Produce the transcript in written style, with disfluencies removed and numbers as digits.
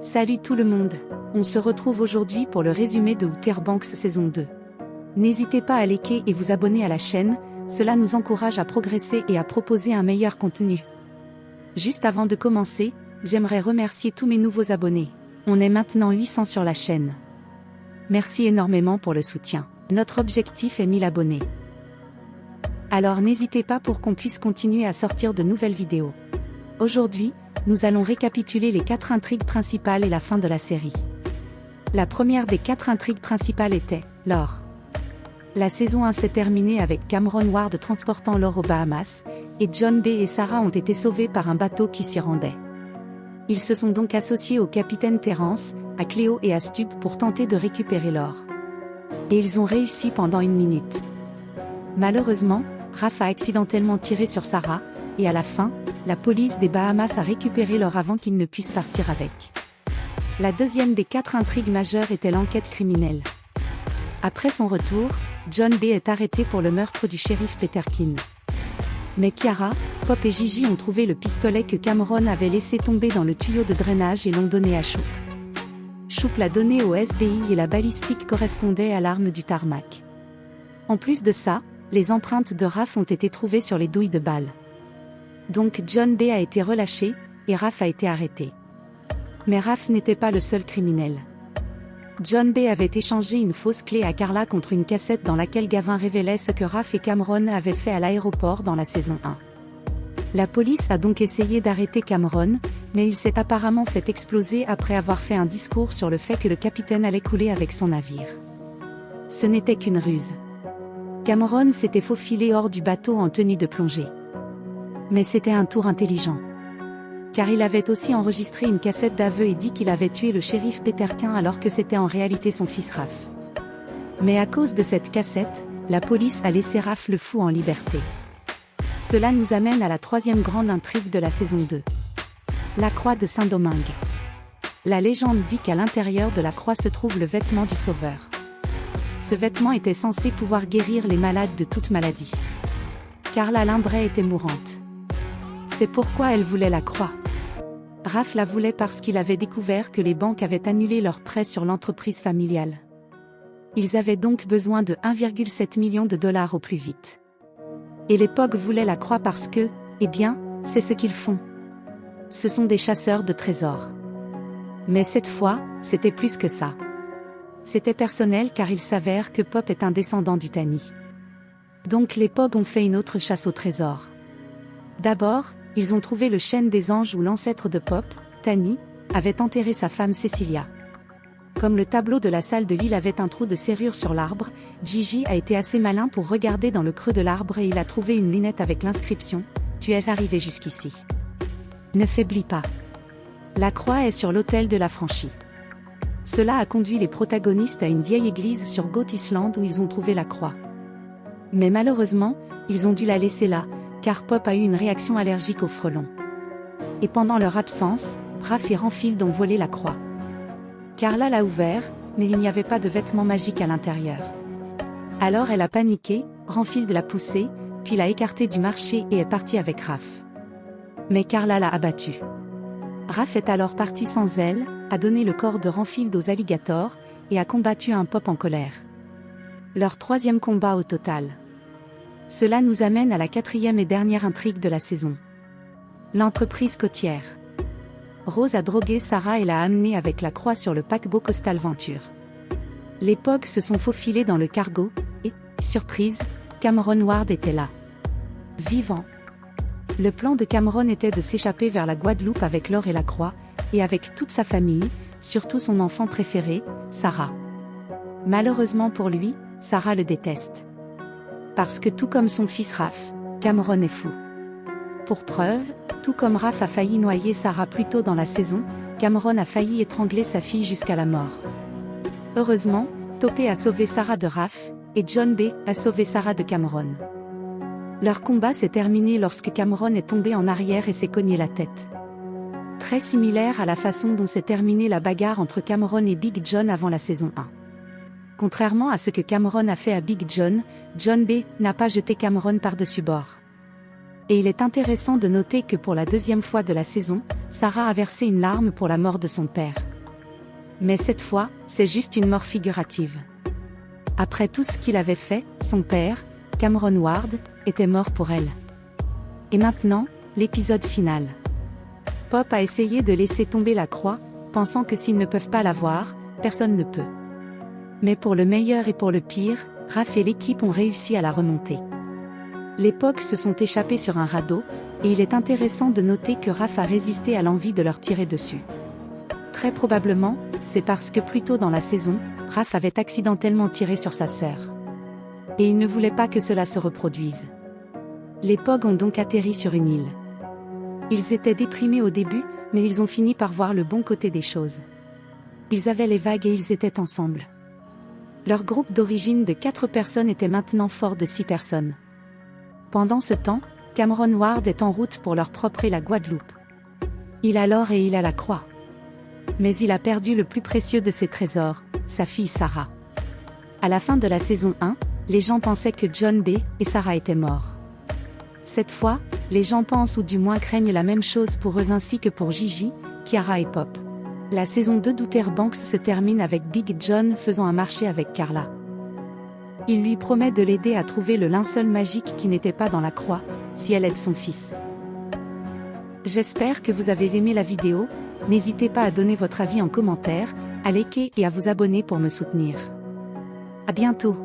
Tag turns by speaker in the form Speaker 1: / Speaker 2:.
Speaker 1: Salut tout le monde, on se retrouve aujourd'hui pour le résumé de Outer Banks saison 2. N'hésitez pas à liker et vous abonner à la chaîne, cela nous encourage à progresser et à proposer un meilleur contenu. Juste avant de commencer, j'aimerais remercier tous mes nouveaux abonnés. On est maintenant 800 sur la chaîne. Merci énormément pour le soutien. Notre objectif est 1000 abonnés. Alors n'hésitez pas pour qu'on puisse continuer à sortir de nouvelles vidéos. Aujourd'hui, nous allons récapituler les 4 intrigues principales et la fin de la série. La première des 4 intrigues principales était l'or. La saison 1 s'est terminée avec Cameron Ward transportant l'or aux Bahamas, et John B et Sarah ont été sauvés par un bateau qui s'y rendait. Ils se sont donc associés au capitaine Terrence, à Cléo et à Stubb pour tenter de récupérer l'or. Et ils ont réussi pendant 1 minute. Malheureusement, Raph a accidentellement tiré sur Sarah, et à la fin, la police des Bahamas a récupéré l'or avant qu'ils ne puissent partir avec. La deuxième des 4 intrigues majeures était l'enquête criminelle. Après son retour, John B est arrêté pour le meurtre du shérif Peterkin. Mais Kiara, Pop et Gigi ont trouvé le pistolet que Cameron avait laissé tomber dans le tuyau de drainage et l'ont donné à Shoop. Shoop l'a donné au SBI et la balistique correspondait à l'arme du tarmac. En plus de ça, les empreintes de Raph ont été trouvées sur les douilles de balles. Donc John B a été relâché, et Raph a été arrêté. Mais Raph n'était pas le seul criminel. John B avait échangé une fausse clé à Carla contre une cassette dans laquelle Gavin révélait ce que Raph et Cameron avaient fait à l'aéroport dans la saison 1. La police a donc essayé d'arrêter Cameron, mais il s'est apparemment fait exploser après avoir fait un discours sur le fait que le capitaine allait couler avec son navire. Ce n'était qu'une ruse. Cameron s'était faufilé hors du bateau en tenue de plongée. Mais c'était un tour intelligent. Car il avait aussi enregistré une cassette d'aveu et dit qu'il avait tué le shérif Peterkin alors que c'était en réalité son fils Raph. Mais à cause de cette cassette, la police a laissé Raph le fou en liberté. Cela nous amène à la 3e grande intrigue de la saison 2. La croix de Saint-Domingue. La légende dit qu'à l'intérieur de la croix se trouve le vêtement du sauveur. Ce vêtement était censé pouvoir guérir les malades de toute maladie. Carla Limbray était mourante. C'est pourquoi elle voulait la croix. Raph la voulait parce qu'il avait découvert que les banques avaient annulé leurs prêts sur l'entreprise familiale. Ils avaient donc besoin de 1,7 million de dollars au plus vite. Et l'époque voulait la croix parce que, eh bien, c'est ce qu'ils font. Ce sont des chasseurs de trésors. Mais cette fois, c'était plus que ça. C'était personnel car il s'avère que Pop est un descendant du Tani. Donc les Pop ont fait une autre chasse au trésor. D'abord, ils ont trouvé le chêne des anges où l'ancêtre de Pop, Tani, avait enterré sa femme Cecilia. Comme le tableau de la salle de l'île avait un trou de serrure sur l'arbre, Gigi a été assez malin pour regarder dans le creux de l'arbre et il a trouvé une lunette avec l'inscription « Tu es arrivé jusqu'ici. Ne faiblis pas. La croix est sur l'autel de l'affranchi. » Cela a conduit les protagonistes à une vieille église sur Goat Island où ils ont trouvé la croix. Mais malheureusement, ils ont dû la laisser là, car Pop a eu une réaction allergique aux frelons. Et pendant leur absence, Raph et Renfield ont volé la croix. Carla l'a ouvert, mais il n'y avait pas de vêtements magiques à l'intérieur. Alors elle a paniqué, Renfield l'a poussée, puis l'a écartée du marché et est partie avec Raph. Mais Carla l'a abattue. Raph est alors parti sans elle, a donné le corps de Renfield aux alligators, et a combattu un Pop en colère. Leur 3e combat au total. Cela nous amène à la 4e et dernière intrigue de la saison. L'entreprise côtière. Rose a drogué Sarah et l'a amenée avec la croix sur le paquebot Coastal Venture. Les Pog se sont faufilés dans le cargo, et, surprise, Cameron Ward était là. Vivant. Le plan de Cameron était de s'échapper vers la Guadeloupe avec l'or et la croix, et avec toute sa famille, surtout son enfant préféré, Sarah. Malheureusement pour lui, Sarah le déteste. Parce que tout comme son fils Raph, Cameron est fou. Pour preuve, tout comme Raph a failli noyer Sarah plus tôt dans la saison, Cameron a failli étrangler sa fille jusqu'à la mort. Heureusement, Topé a sauvé Sarah de Raph, et John B a sauvé Sarah de Cameron. Leur combat s'est terminé lorsque Cameron est tombé en arrière et s'est cogné la tête. Très similaire à la façon dont s'est terminée la bagarre entre Cameron et Big John avant la saison 1. Contrairement à ce que Cameron a fait à Big John, John B n'a pas jeté Cameron par-dessus bord. Et il est intéressant de noter que pour la deuxième fois de la saison, Sarah a versé une larme pour la mort de son père. Mais cette fois, c'est juste une mort figurative. Après tout ce qu'il avait fait, son père, Cameron Ward, était mort pour elle. Et maintenant, l'épisode final. Pop a essayé de laisser tomber la croix, pensant que s'ils ne peuvent pas la voir, personne ne peut. Mais pour le meilleur et pour le pire, Raph et l'équipe ont réussi à la remonter. Les Pogs se sont échappés sur un radeau, et il est intéressant de noter que Raph a résisté à l'envie de leur tirer dessus. Très probablement, c'est parce que plus tôt dans la saison, Raph avait accidentellement tiré sur sa sœur. Et il ne voulait pas que cela se reproduise. Les Pogs ont donc atterri sur une île. Ils étaient déprimés au début, mais ils ont fini par voir le bon côté des choses. Ils avaient les vagues et ils étaient ensemble. Leur groupe d'origine de 4 personnes était maintenant fort de 6 personnes. Pendant ce temps, Cameron Ward est en route pour leur propre île la Guadeloupe. Il a l'or et il a la croix. Mais il a perdu le plus précieux de ses trésors, sa fille Sarah. À la fin de la saison 1, les gens pensaient que John B. et Sarah étaient morts. Cette fois, les gens pensent ou du moins craignent la même chose pour eux ainsi que pour Gigi, Kiara et Pop. La saison 2 d'Outer Banks se termine avec Big John faisant un marché avec Carla. Il lui promet de l'aider à trouver le linceul magique qui n'était pas dans la croix, si elle aide son fils. J'espère que vous avez aimé la vidéo, n'hésitez pas à donner votre avis en commentaire, à liker et à vous abonner pour me soutenir. À bientôt.